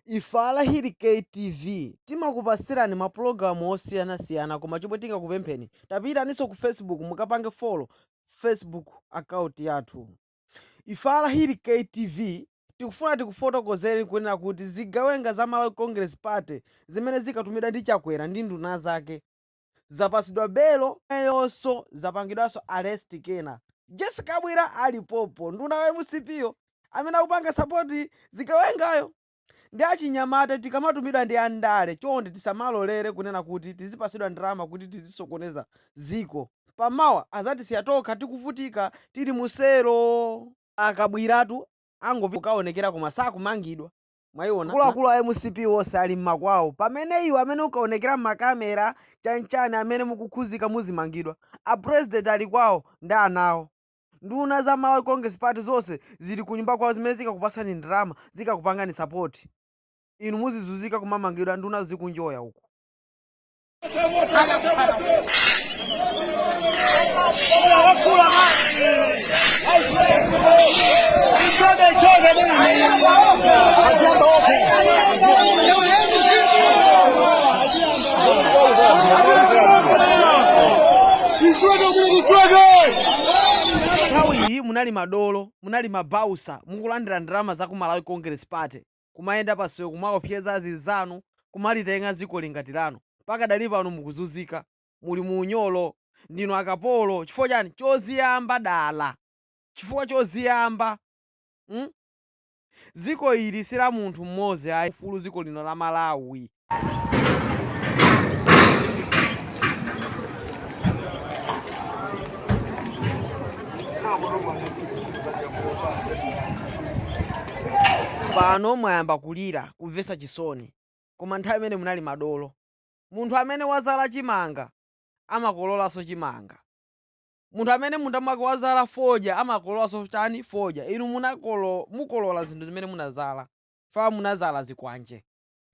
Ifala hili KTV timakupasirani mapulogalamu osiyana-siyana koma chomwe tingakupempheni tapita niso ku Facebook mukapange follow Facebook account yathu. Ifala hili KTV tikufuna tikufotokozeni kunena kuti zigawenga za Malawi Congress Party zimene zikatumidwa ndi Chakwera ndi nduna zake zapasidwa belo yonso zapangidwanso arrest kena. Jessica Bwira alipopo nduna wa MCPyo amene akupanga sapoti zigawengayo ndi achinyamata tikamatumidwa ndi andale chonde tisamalolere kunena kuti tizipasidwa ndalama kuti tizisokoneza ziko pamawa azatisiya tokha tikuvutika tili musero. Akabwiratu angokaonekera koma sakumangidwa mwayiona akuluakulu a MCP wonse ali mmakwawo pamene iwo amene ukaonekera mmakamera chanchani amene mukukhuzika muzimangidwa. A president ali kwawo ndi anawo. Nduna za Malawi Congress Party zonse zili kunyumba kwawo zimene zikakupasani ndalama zikakupangani support. Inu muzizuzika kumamangidwa nduna zikunjoya uko. Nthawi iyi munali madolo, munali mabausa, mukulandira ndalama za ku Malawi Congress Party. Kumayenda pasewu kumaopseza zizanu, kumalitenga ziko lingatirano. Paka dali pano mukuzuzika, muli mu unyolo, ndino akapolo, chifukwa chani? Choziyamba dala. Chifukwa choziyamba. Ziko ili sila munthu mmodzi ayifulu ziko lino la Malawi. Pano mwayamba kulira kuvesa chisoni koma nthawi imene munali madolo. Munthu amene wazala chimanga amakololanso chimanga. Munthu amene munda mwake wazala fodya amakololanso chani fodya. Inu mukolola zinthu zimene munazala. Fa munazala zikwanje.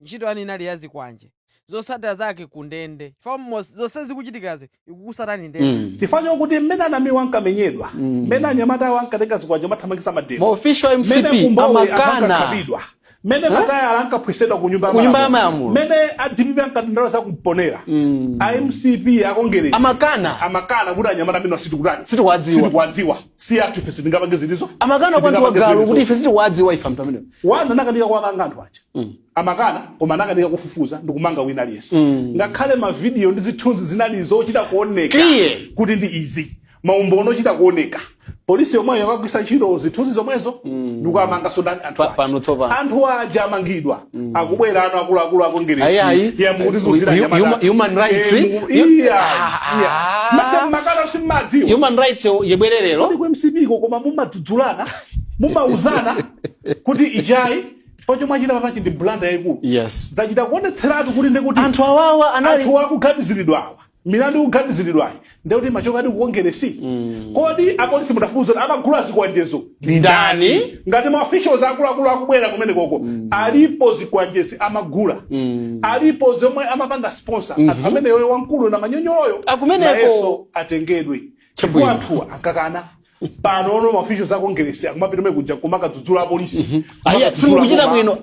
Ntchito yani inali ya zikwanje. Zosatira zake kundende. Fa zonse zikuchitikazi ikukusatani ndende. Tifanya kuti mmene anami wankamenyedwa. Mmene anyamata wankatenga zikwanje mathamangisa mademo. Ma official MCP amakana. Mene mataya alankapwisedwa kunyumba ya mayamulo. Mene adipipi ankatindala za kumponera. MCP akongereza. Amakana kuti anyamata mino situkuwadziwa. Si atu ife sitingapange zilizo. Amakana kwantu wagalu kuti ife situkuwadziwa ifa mtu amene. Wana nakandika kwa manganthu acha. Amakana koma nakandika kufufuza ndikumanga wina aliyense. Ngakhale ma video ndi zithunzi zinalizo chita kuoneka kuti ndi easy. Maumbono chita kuoneka. Polisi yomwe yakagwisa ntchito zithunzi zomwezo ndikuamanga sodani anthu aja amangidwa akubwera ano akuluakulu akongereza ya mukutizuzira nyamata human rights makana simmadziwa human rights yebwererero kodi MCP koma mumadzudzulana mumauzana kuti ijayi chifukwa chomwe achita papachi ndi blanda yayikulu. Yes, zachita kuonetseratu kuti ndikuti anthu awawa anali anthu akuganiziridwa milandu kuganiziridwa ndekuti machoka adi kuongeresi. Kodi apolisi mudafuza amagula zikwanjezo ndani ngati ma officials akuluakulu akubwera kumene koko alipo zikwanjezi amagula alipo zomwe amapanga sponsor amene yoyo wankulu na manyonyoyo akumeneko atengedwe chifukwa anthu akakana pano ono ma officials akongeresi akumapita mwe kuja kumaka dzudzula polisi simukuchita bwino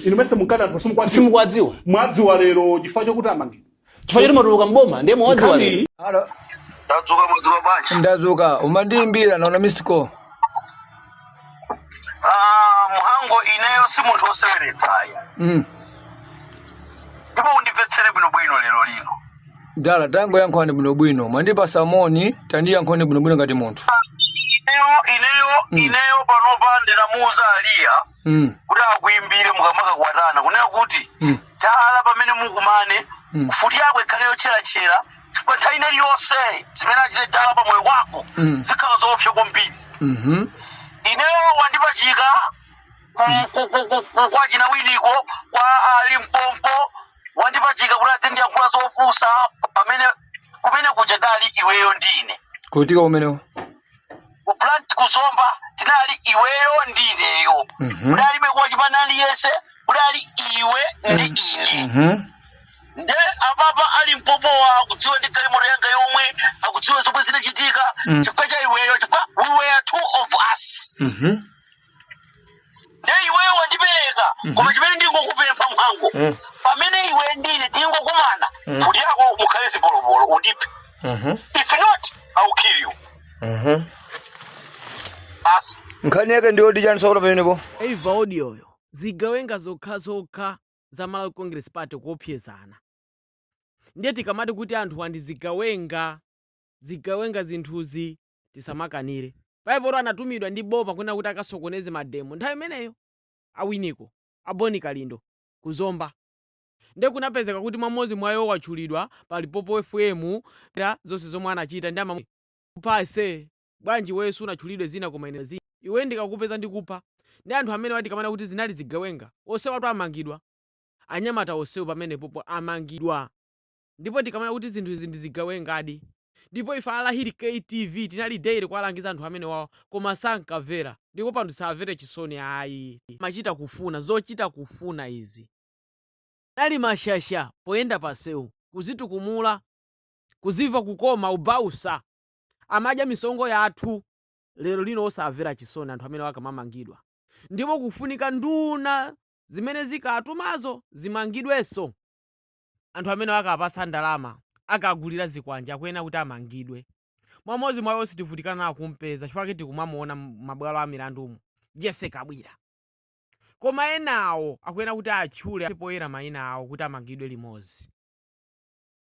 inu mese mukana anthu simukuwadziwa mwadziwa lero chifukwa chokuti amangidwa chifukwa matuluka mboma ndiye mwadziwa lero. Halo. Mwadzuka bwanji? Ndazuka. Umandimbira naona mistiko. Muhango ineyo si munthu oseweretsa aya. Ndipo undimvetsere bwinobwino lero lino. Dala tango yankhwane bwinobwino. Mwandipa samoni tandi yankhwane bwinobwino ngati munthu. Ineyo panopa ndinamuuza aliya. Kuti akuimbire mukamaka kwatana kunena kuti tala pamene mukumane kufuti yako ikhale yocherachera kwa nthawi iliyonse zimene achite tala pa moyo wako zikhala zoopsa kwambiri. Ineyo wandipachika kwa china winiko kwa Limpopo wandipachika kuti ati ndiyankhula zopusa pamene kumene kuja dali iweyo ndine kutika kumenewo kuplant kuzomba tinali iweyo ndineyo udali bekuwa chipanali yese udali iwe ndi ine nde apapa Limpopo akudziwa ndi kalimoro yanga yomwe akudziwa zomwe zinachitika chifukwa cha iweyo chifukwa we were two of us nde iweyo wandipereka koma chimene ndingokupempha wangu pamene iwe ndine tingokumana kuti yako mukhale zipolopolo undipe. If not I'll kill you. Basi nkhani yake ndiyo ndichanisakula pamenepo. Eva audioyo zigawenga zokha za Malawi Congress Party kuopsezana. Ndiye tikamati kuti anthu andizigawenga zinthuzi tisamakanire. Paipoto anatumidwa ndi boma kwena kuti akasokoneze mademo nthawi imeneyo awiniko aboni kalindo kuzomba. Ndiye kunapezeka kuti mamozi mwayo wachulidwa pali Popo FM zonse zomwe anachita ndi amapase bwanji wesu unachulidwe zina koma ine zina iwe ndikakupeza ndikupa. Ndi anthu amene wati kamana kuti zinali zigawenga onse watu amangidwa anyamata onsewo pamene Popo amangidwa. Ndipo tikamana kuti zinthu izi ndizigawengadi. Ndipo ife alahiri KTV tinali daily kwalangiza anthu amene wawo koma sankamvera. Ndipo panthu samvere chisoni ayi. Machita kufuna zochita kufuna izi. Nali mashasha poyenda pasewu kuzitukumula kuziva kukoma ubausa amadya misongo yathu lero lino osamvera chisoni anthu amene wakamamangidwa. Ndipo kufunika nduna zimene zikatumazo zimangidwenso anthu amene wakapasa ndalama akagulira zikwanja akwena kuti amangidwe. Mwamozi mwayo sitivutikana nawo kumpeza chifukwa tikumamuona mabwalo a milandumu Jesse Kabwira. Koma enawo akwena kuti atchule poyera mayina awo kuti amangidwe limozi.